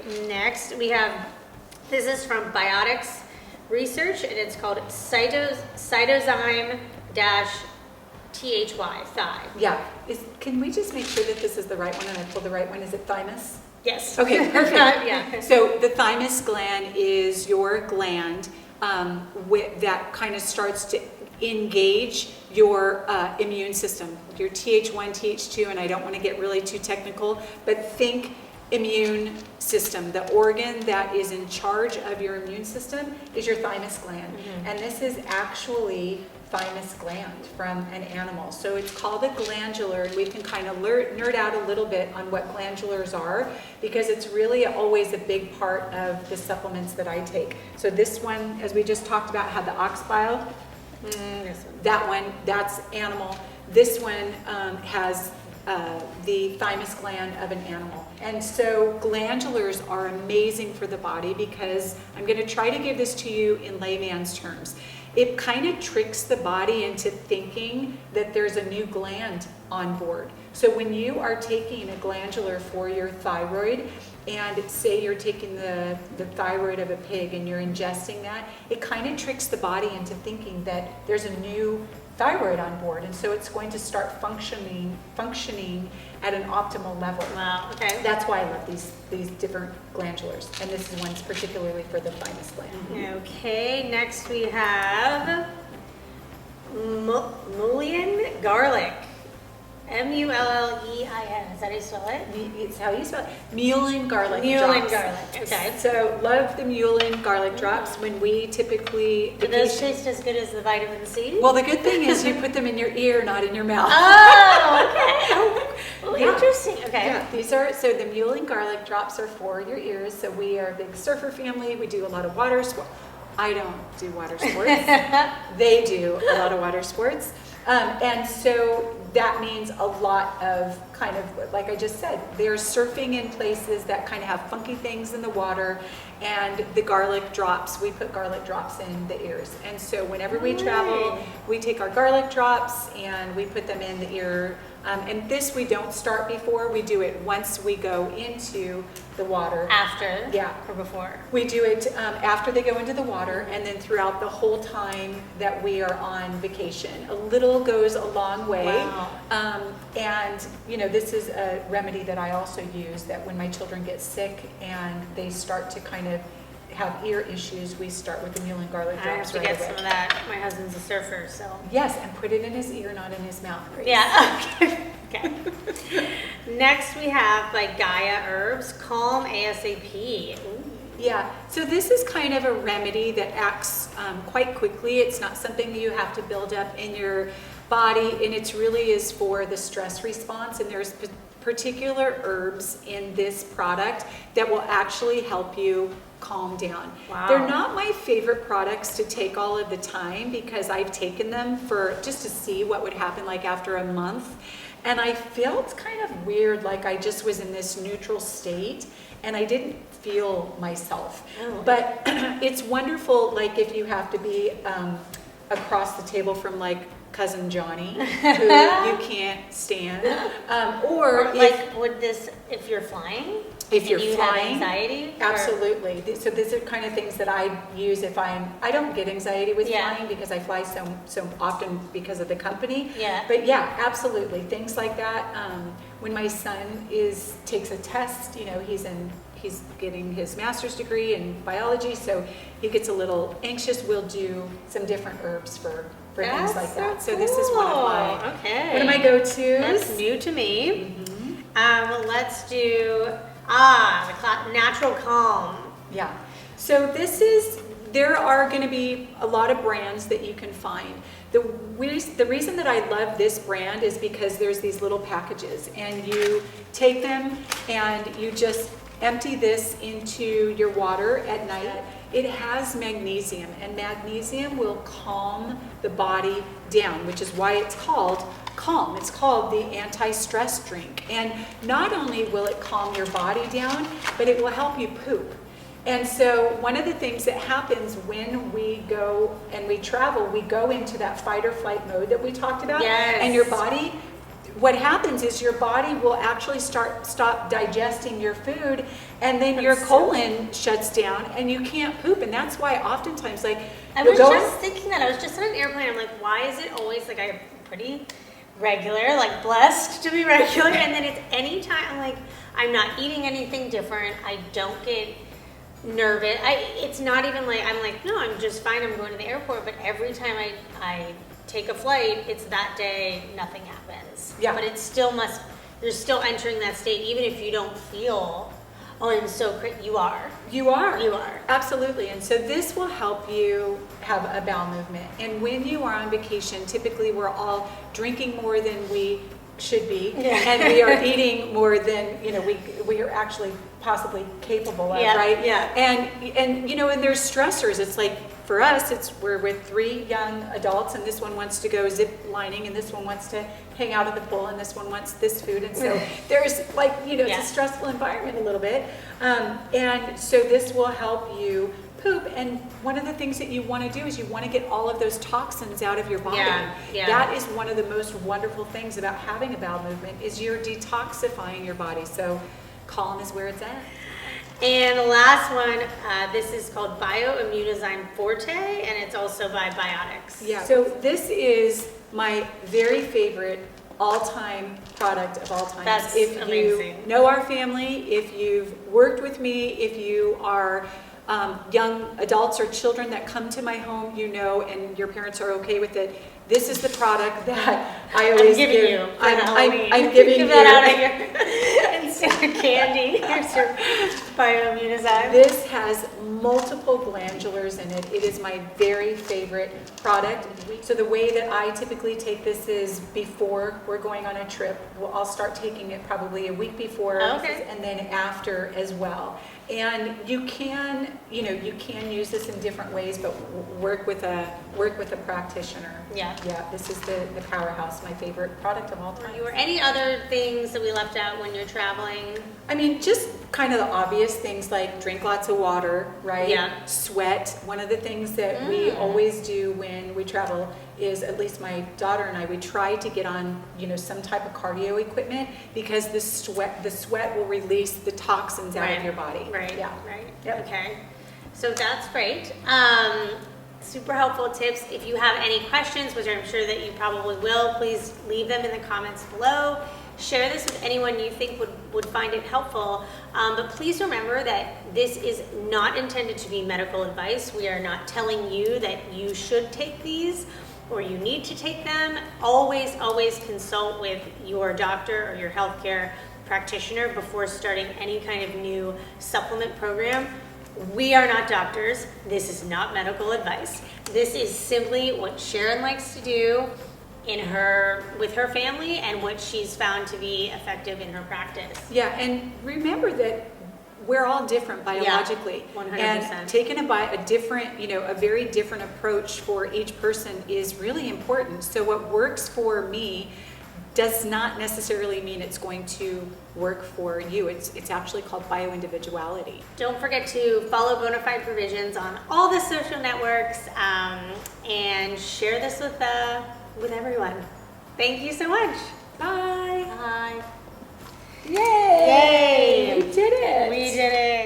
Okay, next we have, this is from Biotics Research, and it's called cytozyme-THY, thigh. Yeah. Can we just make sure that this is the right one and I pulled the right one? Is it thymus? Yes. Okay, perfect. Yeah. So the thymus gland is your gland that kind of starts to engage your immune system, your Th1, Th2, and I don't want to get really too technical, but think immune system. The organ that is in charge of your immune system is your thymus gland. Mm-hmm. And this is actually thymus gland from an animal. So it's called a glandular, and we can kind of nerd out a little bit on what glandulars are, because it's really always a big part of the supplements that I take. So this one, as we just talked about, had the ox bile. That one, that's animal. This one has the thymus gland of an animal. And so glandulars are amazing for the body, because I'm going to try to give this to you in layman's terms. It kind of tricks the body into thinking that there's a new gland on board. So when you are taking a glandular for your thyroid, and say you're taking the thyroid of a pig and you're ingesting that, it kind of tricks the body into thinking that there's a new thyroid on board, and so it's going to start functioning at an optimal level. Wow, okay. That's why I love these different glandulars, and this is one's particularly for the thymus gland. Okay, next we have mullein garlic. Mullein. Is that how you spell it? It's how you spell it. Mullein garlic Mullein drops. garlic. Okay. So love the mullein garlic drops. When we typically Do those taste as good as the vitamin C? Well, the good thing is you put them in your ear, not in your mouth. Oh, okay. Well, Yeah. interesting. Okay. Yeah, these are, so the mullein garlic drops are for your ears. So we are a big surfer family. We do a lot of water sports. I don't do water sports. They do a lot of water sports. And so that means a lot of kind of, like I just said, they're surfing in places that kind of have funky things in the water, and the garlic drops, we put garlic drops in the ears. And so whenever we travel, we take our garlic drops and we put them in the ear. And this we don't start before, we do it once we go into the water. After? Yeah. Or before? We do it after they go into the water, and then throughout the whole time that we are on vacation. A little goes a long way. Wow. And you know, this is a remedy that I also use, that when my children get sick and they start to kind of have ear issues, we start with the mullein garlic I have drops to right get away. some of that. My husband's a surfer, so. Yes, and put it in his ear, not in his mouth. Grace. Yeah. Okay. Next we have by Gaia Herbs, Calm ASAP. Ooh. Yeah, so this is kind of a remedy that acts quite quickly. It's not something that you have to build up in your body, and it really is for the stress response. And there's particular herbs in this product that will actually help you calm down. Wow. They're not my favorite products to take all of the time, because I've taken them for just to see what would happen like after a month. And I felt kind of weird, like I just was in this neutral state and I didn't feel myself. Oh. But it's wonderful, like if you have to be across the table from like cousin Johnny, who you can't stand, or like, would this, if you're flying? If you're you flying, have anxiety? absolutely. So these are kind of things that I use if I don't get anxiety with flying, because I fly so often because of the company. Yeah. But yeah, absolutely. Things like that. When my son takes a test, you know, he's getting his master's degree in biology, so he gets a little anxious. We'll do some different herbs for things like that. So this is one of my go-tos. That's new to me. Mm-hmm. Let's do the Natural Calm. Yeah. So there are going to be a lot of brands that you can find. The reason that I love this brand is because there's these little packages, and you take them and you just empty this into your water at night. It has magnesium, and magnesium will calm the body down, which is why it's called Calm. It's called the anti-stress drink. And not only will it calm your body down, but it will help you poop. And so one of the things that happens when we go and we travel, we go into that fight or flight mode that we talked about. Yes. And your body what happens is your body will actually stop digesting your food, and then your colon shuts down and you can't poop. And that's why oftentimes, like, I was just thinking that. I was just on an airplane. I'm like, why is it always like I'm pretty regular, like blessed to be regular, and then it's any time I'm like, I'm not eating anything different. I don't get nervous. It's not even like I'm like, no, I'm just fine. I'm going to the airport. But every time I take a flight, it's that day nothing happens. Yeah. But it still must. You're still entering that state, even if you don't feel. Oh, I'm so crazy. You are. You are. You are. Absolutely. And so this will help you have a bowel movement. And when you are on vacation, typically we're all drinking more than we should be, and we are eating more than we are actually possibly capable of, right? Yeah. And and there's stressors. It's like for us, we're with 3 young adults, and this one wants to go zip lining, and this one wants to hang out at the pool, and this one wants this food, and so there's it's a stressful environment a little bit, and so this will help you poop. And one of the things that you want to do is you want to get all of those toxins out of your body. Yeah. That is one of the most wonderful things about having a bowel movement is you're detoxifying your body. So calm is where it's at. And the last one, this is called Bioimmunozyme Forte, and it's also by Biotics. Yeah. So this is my very favorite all-time product of all time. That's if amazing. You know our family, if you've worked with me, if you are young adults or children that come to my home, and your parents are okay with it, this is the product that I always give. I'm giving you. that out of your instead of candy. Here's your Bioimmunozyme. This has multiple glandulars in it. It is my very favorite product. So the way that I typically take this is before we're going on a trip. I'll start taking it probably a week before, and then after as well. And you can use this in different ways, but work with a practitioner. Yeah. This is the powerhouse, my favorite product of all time. Or any other things that we left out when you're traveling? I mean, just kind of the obvious things like drink lots of water, right? Yeah. Sweat. One of the things that we always do when we travel is, at least my daughter and I, we try to get on, some type of cardio equipment, because the sweat will release the toxins out of your body. Right. Yeah. Right. Yep. Okay. So that's great. Super helpful tips. If you have any questions, which I'm sure that you probably will, please leave them in the comments below. Share this with anyone you think would find it helpful. But please remember that this is not intended to be medical advice. We are not telling you that you should take these or you need to take them. Always, always consult with your doctor or your healthcare practitioner before starting any kind of new supplement program. We are not doctors. This is not medical advice. This is simply what Sharon likes to do with her family, and what she's found to be effective in her practice. Yeah, and remember that we're all different biologically. 100%. And taking a different, a very different approach for each person is really important. So what works for me does not necessarily mean it's going to work for you. It's actually called bioindividuality. Don't forget to follow Bonafide Provisions on all the social networks, and share this with everyone. Thank you so much. Bye. Bye. Yay! Yay! We did it. We did it.